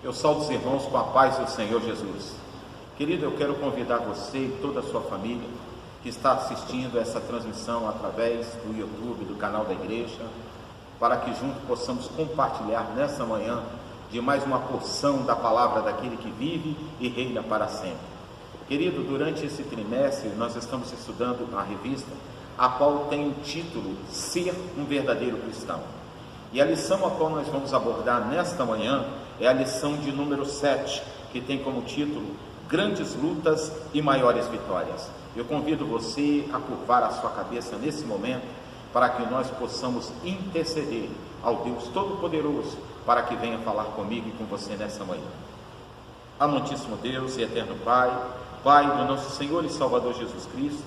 Eu saúdo os irmãos com a paz do Senhor Jesus. Querido, eu quero convidar você e toda a sua família que está assistindo essa transmissão através do YouTube, do canal da igreja, para que juntos possamos compartilhar nessa manhã de mais uma porção da palavra daquele que vive e reina para sempre. Querido, durante esse trimestre nós estamos estudando a revista, a qual tem o título Ser um Verdadeiro Cristão. E a lição a qual nós vamos abordar nesta manhã é a lição de número 7, que tem como título Grandes Lutas e Maiores Vitórias. Eu convido você a curvar a sua cabeça nesse momento, para que nós possamos interceder ao Deus Todo-Poderoso, para que venha falar comigo e com você nessa manhã. Amantíssimo Deus e eterno Pai, Pai do nosso Senhor e Salvador Jesus Cristo,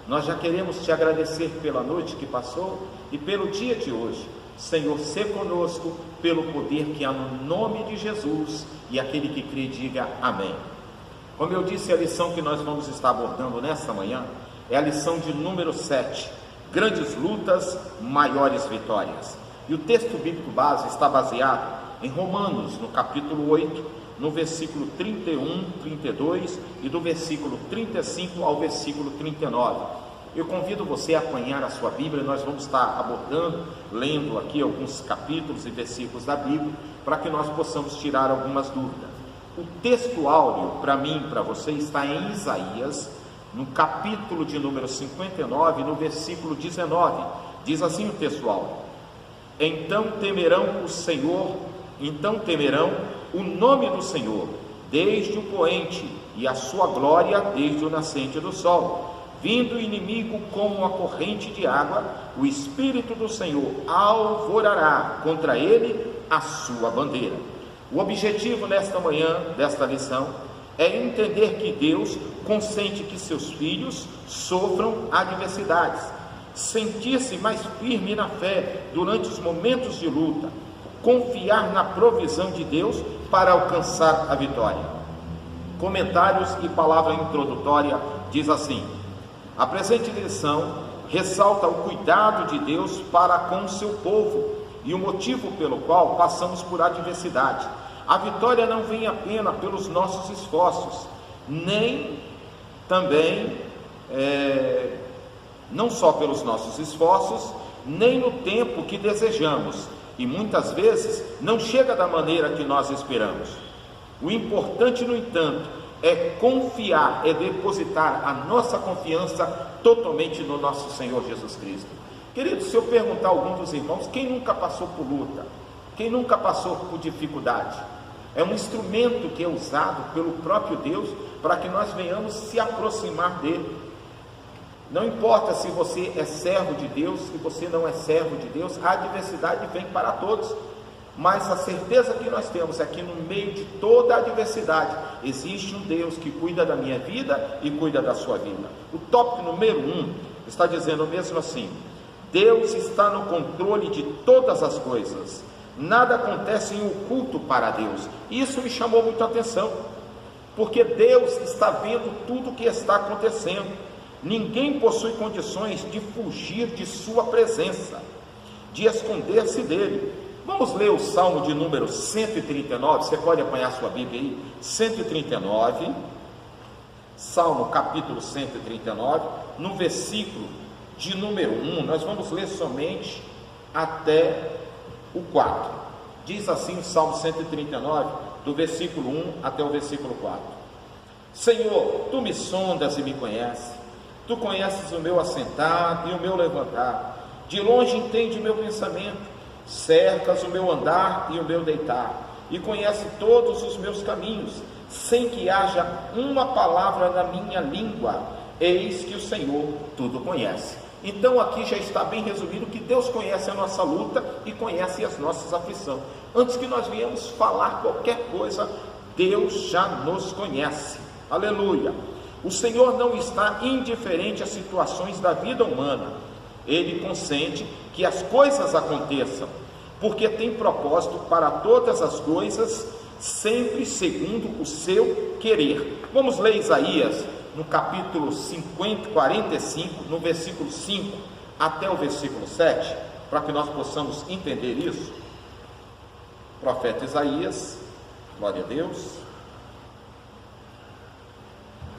nós já queremos te agradecer pela noite que passou e pelo dia de hoje. Senhor, ser conosco pelo poder que há no nome de Jesus, e aquele que crê diga amém. Como eu disse, a lição que nós vamos estar abordando nesta manhã é a lição de número 7, Grandes Lutas, Maiores Vitórias. E o texto bíblico base está baseado em Romanos, no capítulo 8, no versículo 31, 32 e do versículo 35 ao versículo 39. Eu convido você a apanhar a sua Bíblia. Nós vamos estar abordando, lendo aqui alguns capítulos e versículos da Bíblia, para que nós possamos tirar algumas dúvidas. O texto áureo, para mim e para você, está em Isaías, no capítulo de número 59, no versículo 19. Diz assim o texto áureo: Então temerão o Senhor, então temerão o nome do Senhor, desde o poente, e a sua glória desde o nascente do sol. Vindo o inimigo como uma corrente de água, o Espírito do Senhor alvorará contra ele a sua bandeira. O objetivo nesta manhã, desta lição, é entender que Deus consente que seus filhos sofram adversidades, sentir-se mais firme na fé durante os momentos de luta, confiar na provisão de Deus para alcançar a vitória. Comentários e palavra introdutória diz assim: a presente lição ressalta o cuidado de Deus para com o seu povo e o motivo pelo qual passamos por adversidade. A vitória não vem apenas pelos nossos esforços, nem também, não só pelos nossos esforços, nem no tempo que desejamos, e muitas vezes não chega da maneira que nós esperamos. O importante, no entanto, é confiar, é depositar a nossa confiança totalmente no nosso Senhor Jesus Cristo. Querido, se eu perguntar a algum dos irmãos, quem nunca passou por luta? Quem nunca passou por dificuldade? É um instrumento que é usado pelo próprio Deus para que nós venhamos se aproximar dele. Não importa se você é servo de Deus, se você não é servo de Deus, a adversidade vem para todos. Mas a certeza que nós temos é que no meio de toda a adversidade existe um Deus que cuida da minha vida e cuida da sua vida. O tópico número 1 está dizendo mesmo assim: Deus está no controle de todas as coisas, nada acontece em oculto para Deus. Isso me chamou muita atenção, porque Deus está vendo tudo o que está acontecendo. Ninguém possui condições de fugir de sua presença, de esconder-se dele. Vamos ler o Salmo de número 139, você pode apanhar sua Bíblia aí, 139, Salmo capítulo 139, no versículo de número 1, nós vamos ler somente até o 4, diz assim o Salmo 139, do versículo 1 até o versículo 4, Senhor, Tu me sondas e me conheces, Tu conheces o meu assentar e o meu levantar, de longe entende o meu pensamento, cercas o meu andar e o meu deitar, e conhece todos os meus caminhos, sem que haja uma palavra na minha língua. Eis que o Senhor tudo conhece. Então aqui já está bem resumido que Deus conhece a nossa luta e conhece as nossas aflições. Antes que nós viemos falar qualquer coisa, Deus já nos conhece. Aleluia! O Senhor não está indiferente às situações da vida humana. Ele consente que as coisas aconteçam, porque tem propósito para todas as coisas, sempre segundo o seu querer. Vamos ler Isaías, no capítulo 45, no versículo 5 até o versículo 7, para que nós possamos entender isso. Profeta Isaías, Glória a Deus.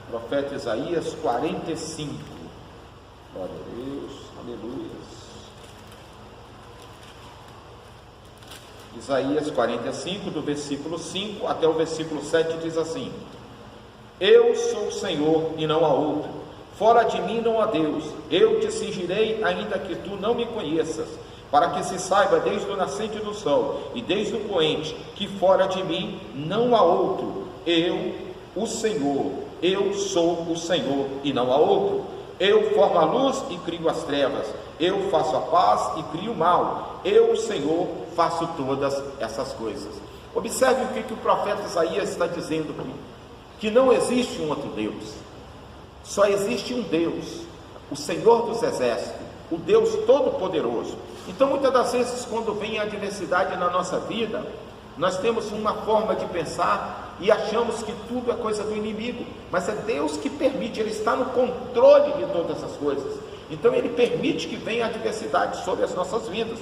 Profeta Isaías 45. Glória a Deus, aleluia. Isaías 45, do versículo 5 até o versículo 7, diz assim: Eu sou o Senhor e não há outro, fora de mim não há Deus, eu te cingirei ainda que tu não me conheças, para que se saiba desde o nascente do sol e desde o poente, que fora de mim não há outro, eu, o Senhor, eu sou o Senhor e não há outro. Eu formo a luz e crio as trevas, eu faço a paz e crio o mal, eu, o Senhor, faço todas essas coisas. Observe o que o profeta Isaías está dizendo aqui, que não existe um outro Deus, só existe um Deus, o Senhor dos exércitos, o Deus Todo-Poderoso. Então, muitas das vezes, quando vem a adversidade na nossa vida, nós temos uma forma de pensar e achamos que tudo é coisa do inimigo, mas é Deus que permite, Ele está no controle de todas as coisas. Então Ele permite que venha a adversidade sobre as nossas vidas.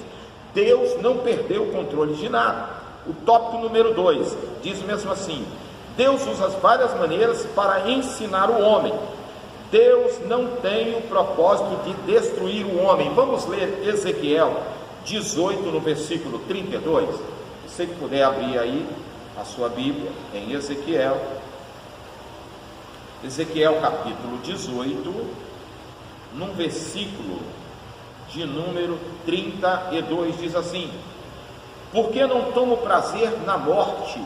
Deus não perdeu o controle de nada. O tópico número 2 diz mesmo assim: Deus usa várias maneiras para ensinar o homem. Deus não tem o propósito de destruir o homem. Vamos ler Ezequiel 18, no versículo 32. Se você puder abrir aí a sua Bíblia em Ezequiel capítulo 18, num versículo de número 32, diz assim: Porque não tomo prazer na morte?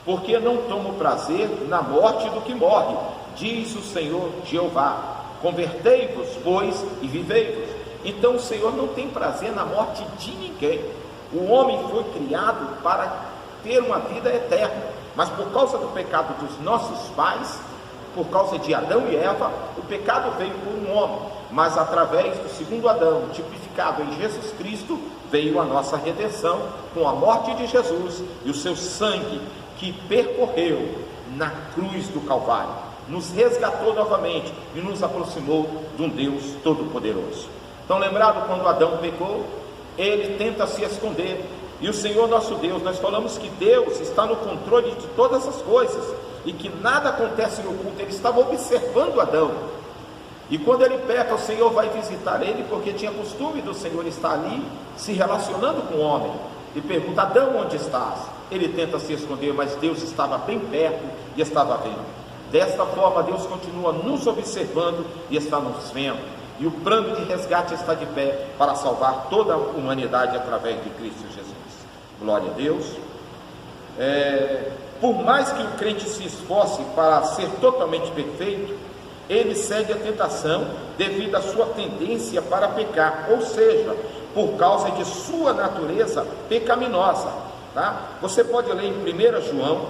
Porque não tomo prazer na morte do que morre, diz o Senhor Jeová. Convertei-vos, pois, e vivei-vos. Então o Senhor não tem prazer na morte de ninguém. O homem foi criado para ter uma vida eterna, mas por causa do pecado dos nossos pais, por causa de Adão e Eva, o pecado veio por um homem, mas através do segundo Adão, tipificado em Jesus Cristo, veio a nossa redenção com a morte de Jesus e o seu sangue que percorreu na cruz do Calvário, nos resgatou novamente e nos aproximou de um Deus Todo-Poderoso. Então, lembrado quando Adão pecou, ele tenta se esconder, e o Senhor nosso Deus, nós falamos que Deus está no controle de todas as coisas, e que nada acontece no oculto. Ele estava observando Adão, e quando ele peca, o Senhor vai visitar ele, porque tinha costume do Senhor estar ali, se relacionando com o homem, e pergunta: Adão, onde estás? Ele tenta se esconder, mas Deus estava bem perto, e estava vendo. Desta forma, Deus continua nos observando, e está nos vendo, e o plano de resgate está de pé, para salvar toda a humanidade, através de Cristo Jesus. Glória a Deus. Por mais que o crente se esforce para ser totalmente perfeito, ele cede à tentação devido à sua tendência para pecar, ou seja, por causa de sua natureza pecaminosa, tá? Você pode ler em 1 João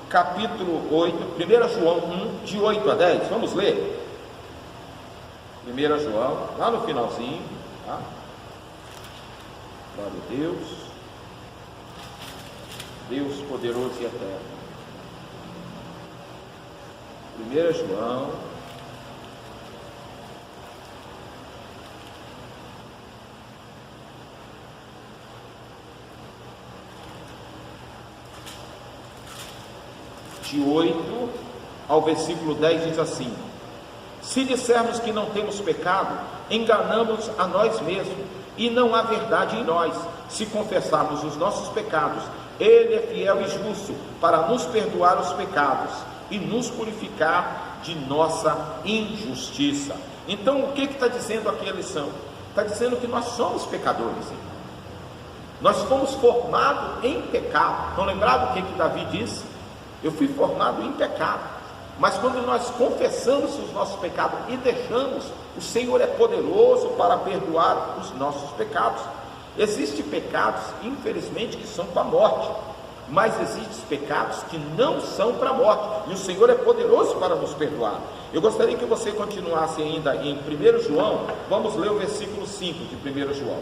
capítulo 8, 1 João 1, de 8 a 10, vamos ler? 1 João, lá no finalzinho, tá? Glória a Deus. Deus poderoso e eterno. 1 João de 8 ao versículo 10 diz assim: Se dissermos que não temos pecado, enganamos a nós mesmos, e não há verdade em nós. Se confessarmos os nossos pecados, Ele é fiel e justo para nos perdoar os pecados e nos purificar de nossa injustiça. Então, o que está dizendo aqui a lição? Está dizendo que nós somos pecadores. Nós fomos formados em pecado. Estão lembrados o que Davi disse? Eu fui formado em pecado. Mas quando nós confessamos os nossos pecados e deixamos, o Senhor é poderoso para perdoar os nossos pecados. Existem pecados, infelizmente, que são para a morte, mas existem pecados que não são para a morte, e o Senhor é poderoso para nos perdoar. Eu gostaria que você continuasse ainda em 1 João, vamos ler o versículo 5 de 1 João.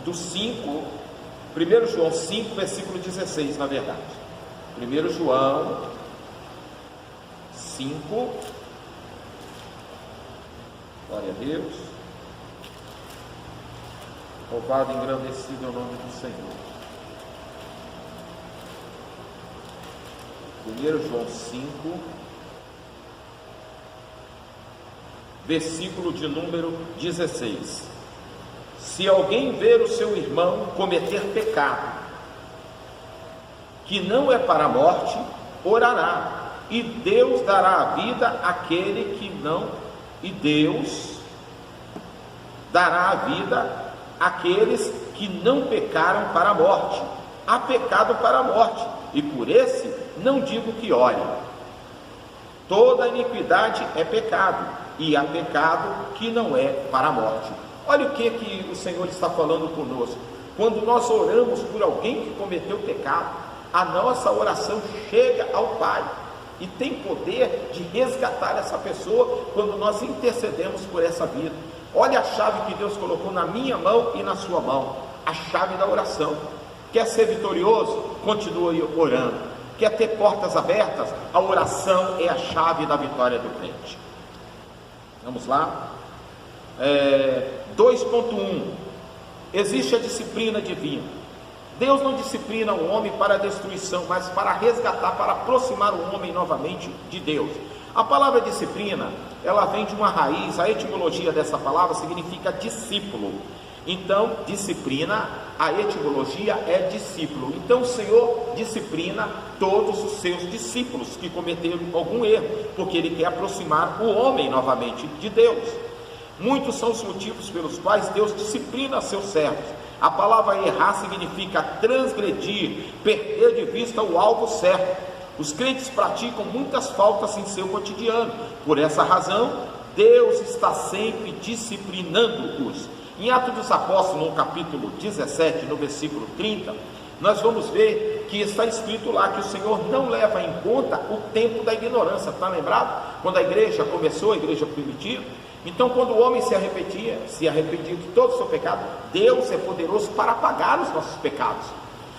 Do 5, 1 João 5, versículo 16, na verdade. 1 João 5, glória a Deus. Louvado e engrandecido é o nome do Senhor. 1 João 5, versículo de número 16. Se alguém ver o seu irmão cometer pecado, que não é para a morte, orará, e Deus dará a vida àquele que não, e Deus dará a vida àqueles que não pecaram para a morte. Há pecado para a morte, e por esse não digo que ore. Toda iniquidade é pecado, e há pecado que não é para a morte. Olha o que o Senhor está falando conosco. Quando nós oramos por alguém que cometeu pecado, a nossa oração chega ao Pai e tem poder de resgatar essa pessoa quando nós intercedemos por essa vida. Olha a chave que Deus colocou na minha mão e na sua mão, a chave da oração. Quer ser vitorioso? Continue orando. Quer ter portas abertas? A oração é a chave da vitória do crente. Vamos lá. 2.1. Existe a disciplina divina. Deus não disciplina o homem para a destruição, mas para resgatar, para aproximar o homem novamente de Deus. A palavra disciplina, ela vem de uma raiz, a etimologia dessa palavra significa discípulo. Então, disciplina, a etimologia é discípulo. Então, o Senhor disciplina todos os seus discípulos que cometeram algum erro, porque Ele quer aproximar o homem novamente de Deus. Muitos são os motivos pelos quais Deus disciplina seus servos. A palavra errar significa transgredir, perder de vista o alvo certo. Os crentes praticam muitas faltas em seu cotidiano. Por essa razão, Deus está sempre disciplinando-os. Em Atos dos Apóstolos, no capítulo 17, no versículo 30, nós vamos ver que está escrito lá que o Senhor não leva em conta o tempo da ignorância. Está lembrado? Quando a igreja começou, a igreja primitiva, então quando o homem se arrependia de todo o seu pecado, Deus é poderoso para apagar os nossos pecados.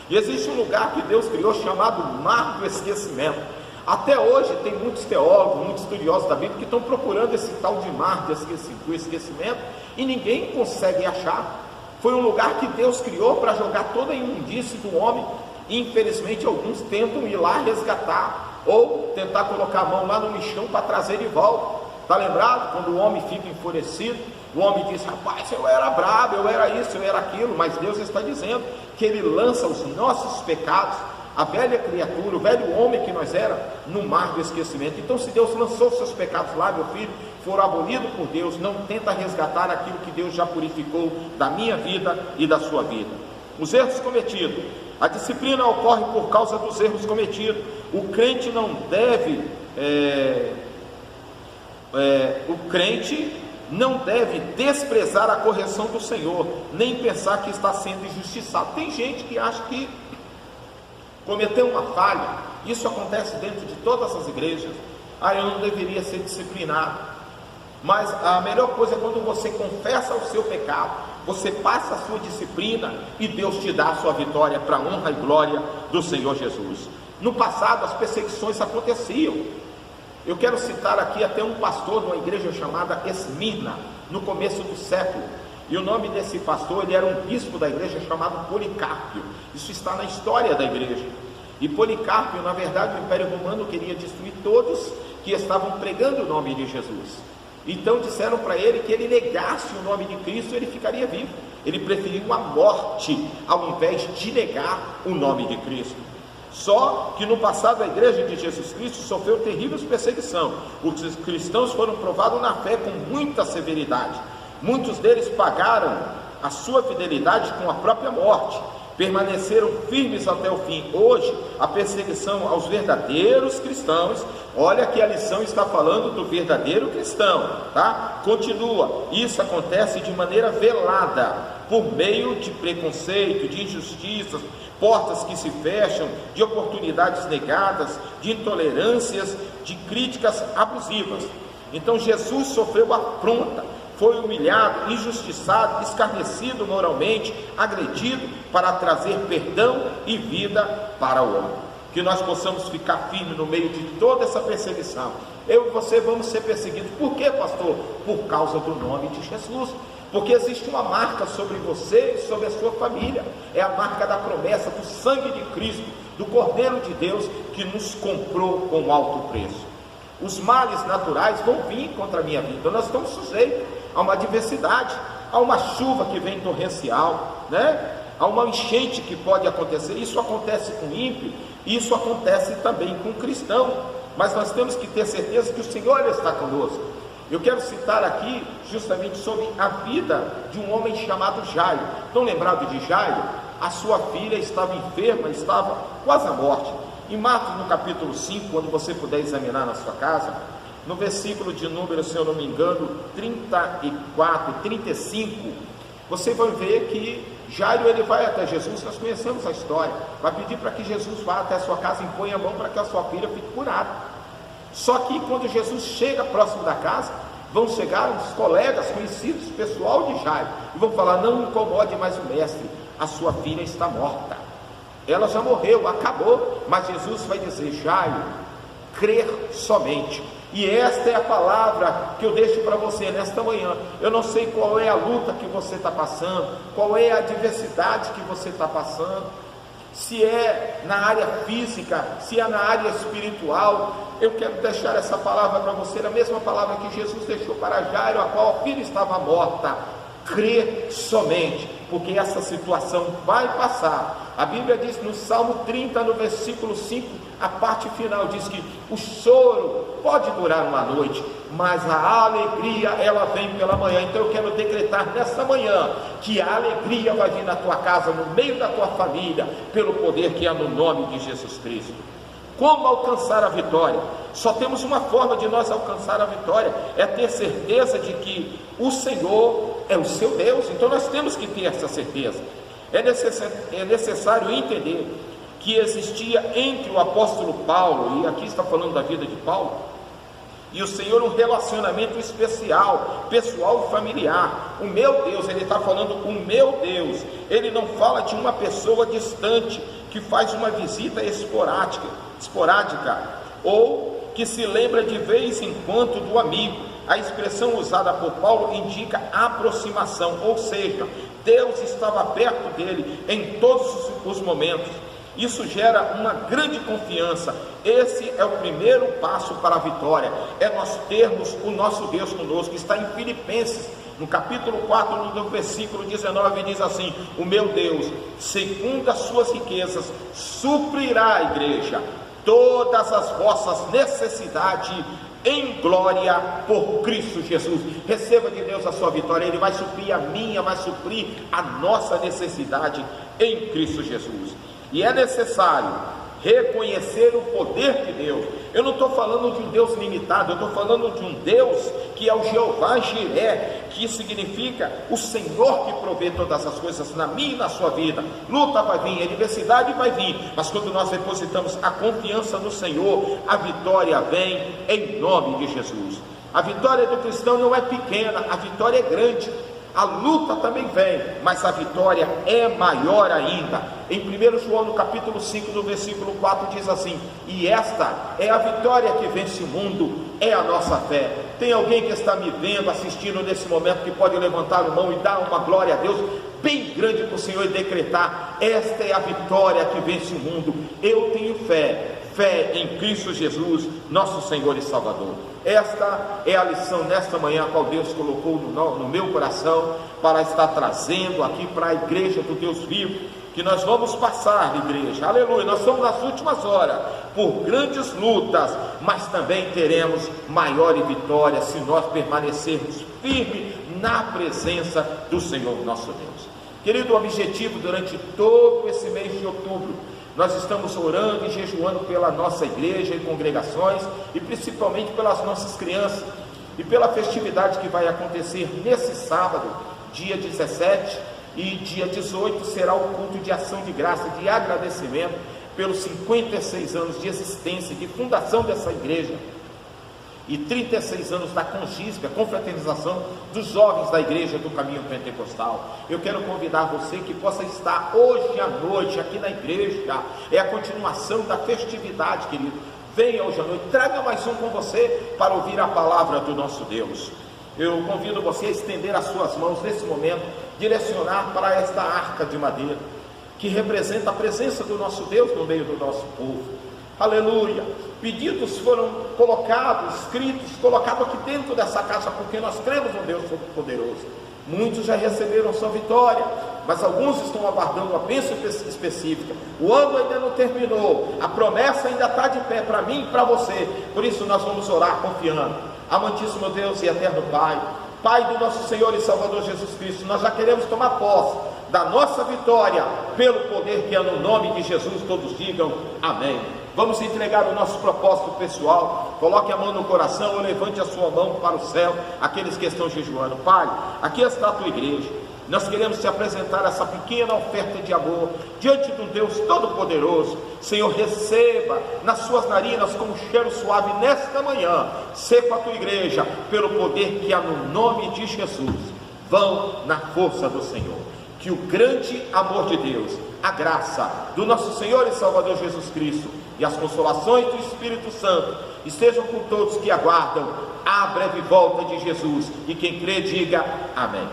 E existe um lugar que Deus criou chamado Mar do Esquecimento. Até hoje tem muitos teólogos, muitos estudiosos da Bíblia que estão procurando esse tal de mar do esquecimento e ninguém consegue achar. Foi um lugar que Deus criou para jogar toda a imundície do homem, e infelizmente alguns tentam ir lá resgatar ou tentar colocar a mão lá no lixão para trazer de volta. Está lembrado? Quando o homem fica enfurecido, o homem diz: rapaz, eu era brabo, eu era isso, eu era aquilo. Mas Deus está dizendo que Ele lança os nossos pecados, a velha criatura, o velho homem que nós éramos, no mar do esquecimento. Então, se Deus lançou os seus pecados lá, meu filho, foram abolidos por Deus, não tenta resgatar aquilo que Deus já purificou da minha vida e da sua vida. Os erros cometidos. A disciplina ocorre por causa dos erros cometidos. O crente não deve desprezar a correção do Senhor, nem pensar que está sendo injustiçado. Tem gente que acha que cometeu uma falha. Isso acontece dentro de todas as igrejas. Eu não deveria ser disciplinado. Mas a melhor coisa é quando você confessa o seu pecado, você passa a sua disciplina e Deus te dá a sua vitória para a honra e glória do Senhor Jesus. No passado as perseguições aconteciam. Eu quero citar aqui até um pastor de uma igreja chamada Esmirna, no começo do século. E o nome desse pastor, ele era um bispo da igreja chamado Policarpio. Isso está na história da igreja. E Policarpio, na verdade, o Império Romano queria destruir todos que estavam pregando o nome de Jesus. Então disseram para ele que ele negasse o nome de Cristo, ele ficaria vivo. Ele preferiu a morte ao invés de negar o nome de Cristo. Só que no passado a igreja de Jesus Cristo sofreu terrível perseguição. Os cristãos foram provados na fé com muita severidade. Muitos deles pagaram a sua fidelidade com a própria morte, permaneceram firmes até o fim. Hoje, a perseguição aos verdadeiros cristãos, olha que a lição está falando do verdadeiro cristão, tá? Continua, isso acontece de maneira velada, por meio de preconceito, de injustiças, portas que se fecham, de oportunidades negadas, de intolerâncias, de críticas abusivas. Então Jesus sofreu afronta, foi humilhado, injustiçado, escarnecido moralmente, agredido para trazer perdão e vida para o homem. Que nós possamos ficar firmes no meio de toda essa perseguição. Eu e você vamos ser perseguidos. Por quê, pastor? Por causa do nome de Jesus. Porque existe uma marca sobre você e sobre a sua família. É a marca da promessa do sangue de Cristo. do Cordeiro de Deus que nos comprou com alto preço. Os males naturais vão vir contra a minha vida, nós estamos sujeitos a uma adversidade, a uma chuva que vem torrencial, né? Há uma enchente que pode acontecer. Isso acontece com o ímpio, isso acontece também com o cristão, mas nós temos que ter certeza que o Senhor está conosco. Eu quero citar aqui justamente sobre a vida de um homem chamado Jairo. Estão lembrados de Jairo? A sua filha estava enferma, estava quase à morte. Em Marcos, no capítulo 5, quando você puder examinar na sua casa, no versículo de número, se eu não me engano, 34, 35, você vai ver que Jairo, ele vai até Jesus. Nós conhecemos a história, vai pedir para que Jesus vá até a sua casa, impõe a mão para que a sua filha fique curada. Só que quando Jesus chega próximo da casa, vão chegar os colegas, conhecidos, pessoal de Jairo, e vão falar: não incomode mais o mestre, a sua filha está morta, ela já morreu, acabou. Mas Jesus vai dizer: Jairo, crer somente. E esta é a palavra que eu deixo para você nesta manhã. Eu não sei qual é a luta que você está passando, qual é a adversidade que você está passando, se é na área física, se é na área espiritual. Eu quero deixar essa palavra para você, a mesma palavra que Jesus deixou para Jairo, a qual a filha estava morta. Crer somente, porque essa situação vai passar. A Bíblia diz no Salmo 30, no versículo 5, a parte final diz que o choro pode durar uma noite, mas a alegria, ela vem pela manhã. Então eu quero decretar nessa manhã que a alegria vai vir na tua casa, no meio da tua família, pelo poder que há no nome de Jesus Cristo. Como alcançar a vitória? Só temos uma forma de nós alcançar a vitória, é ter certeza de que o Senhor é o seu Deus. Então nós temos que ter essa certeza. É necessário entender que existia entre o apóstolo Paulo, e aqui está falando da vida de Paulo, e o Senhor, um relacionamento especial, pessoal e familiar. O meu Deus, ele está falando o meu Deus. Ele não fala de uma pessoa distante que faz uma visita esporádica, ou que se lembra de vez em quando do amigo. A expressão usada por Paulo indica aproximação, ou seja, Deus estava perto dele em todos os momentos. Isso gera uma grande confiança. Esse é o primeiro passo para a vitória, é nós termos o nosso Deus conosco. Está em Filipenses, no capítulo 4, no versículo 19, diz assim: o meu Deus, segundo as suas riquezas, suprirá a igreja todas as vossas necessidades em glória por Cristo Jesus. Receba de Deus a sua vitória. Ele vai suprir a minha, vai suprir a nossa necessidade em Cristo Jesus. E é necessário reconhecer o poder de Deus. Eu não estou falando de um Deus limitado, eu estou falando de um Deus que é o Jeová Jiré, que significa o Senhor que provê todas as coisas na minha e na sua vida. Luta vai vir, adversidade vai vir, mas quando nós depositamos a confiança no Senhor, a vitória vem em nome de Jesus. A vitória do cristão não é pequena, a vitória é grande. A luta também vem, mas a vitória é maior ainda. Em 1 João, no capítulo 5, no versículo 4, diz assim: e esta é a vitória que vence o mundo, é a nossa fé. Tem alguém que está me vendo, assistindo nesse momento, que pode levantar a mão e dar uma glória a Deus bem grande para o Senhor e decretar: esta é a vitória que vence o mundo. Eu tenho fé em Cristo Jesus, nosso Senhor e Salvador. Esta é a lição nesta manhã, a qual Deus colocou no meu coração, para estar trazendo aqui para a igreja do Deus vivo, que nós vamos passar, igreja, aleluia, nós estamos nas últimas horas, por grandes lutas, mas também teremos maior vitória, se nós permanecermos firmes na presença do Senhor nosso Deus. Querido, o objetivo durante todo esse mês de outubro, nós estamos orando e jejuando pela nossa igreja e congregações, e principalmente pelas nossas crianças, e pela festividade que vai acontecer nesse sábado, dia 17 e dia 18, será o culto de ação de graça, de agradecimento pelos 56 anos de existência, de fundação dessa igreja, e 36 anos da CONGISP, a confraternização dos jovens da igreja do Caminho Pentecostal. Eu quero convidar você que possa estar hoje à noite aqui na igreja. É a continuação da festividade, querido. Venha hoje à noite, traga mais um com você para ouvir a palavra do nosso Deus. Eu convido você a estender as suas mãos nesse momento, direcionar para esta arca de madeira. que representa a presença do nosso Deus no meio do nosso povo. Aleluia! Pedidos foram colocados, escritos, colocados aqui dentro dessa caixa, porque nós cremos no Deus Todo-Poderoso. Muitos já receberam sua vitória, mas alguns estão aguardando uma bênção específica. O ano ainda não terminou, a promessa ainda está de pé para mim e para você. Por isso nós vamos orar confiando. Amantíssimo Deus e eterno Pai, Pai do nosso Senhor e Salvador Jesus Cristo, nós já queremos tomar posse da nossa vitória, pelo poder que é no nome de Jesus. Todos digam amém. Vamos entregar o nosso propósito pessoal. Coloque a mão no coração ou levante a sua mão para o céu, aqueles que estão jejuando. Pai, aqui está a tua igreja. Nós queremos te apresentar essa pequena oferta de amor diante do Deus Todo-Poderoso. Senhor, receba nas suas narinas com um cheiro suave nesta manhã. Seca a tua igreja pelo poder que há no nome de Jesus. Vão na força do Senhor. Que o grande amor de Deus, a graça do nosso Senhor e Salvador Jesus Cristo e as consolações do Espírito Santo estejam com todos que aguardam a breve volta de Jesus. E quem crê, diga amém.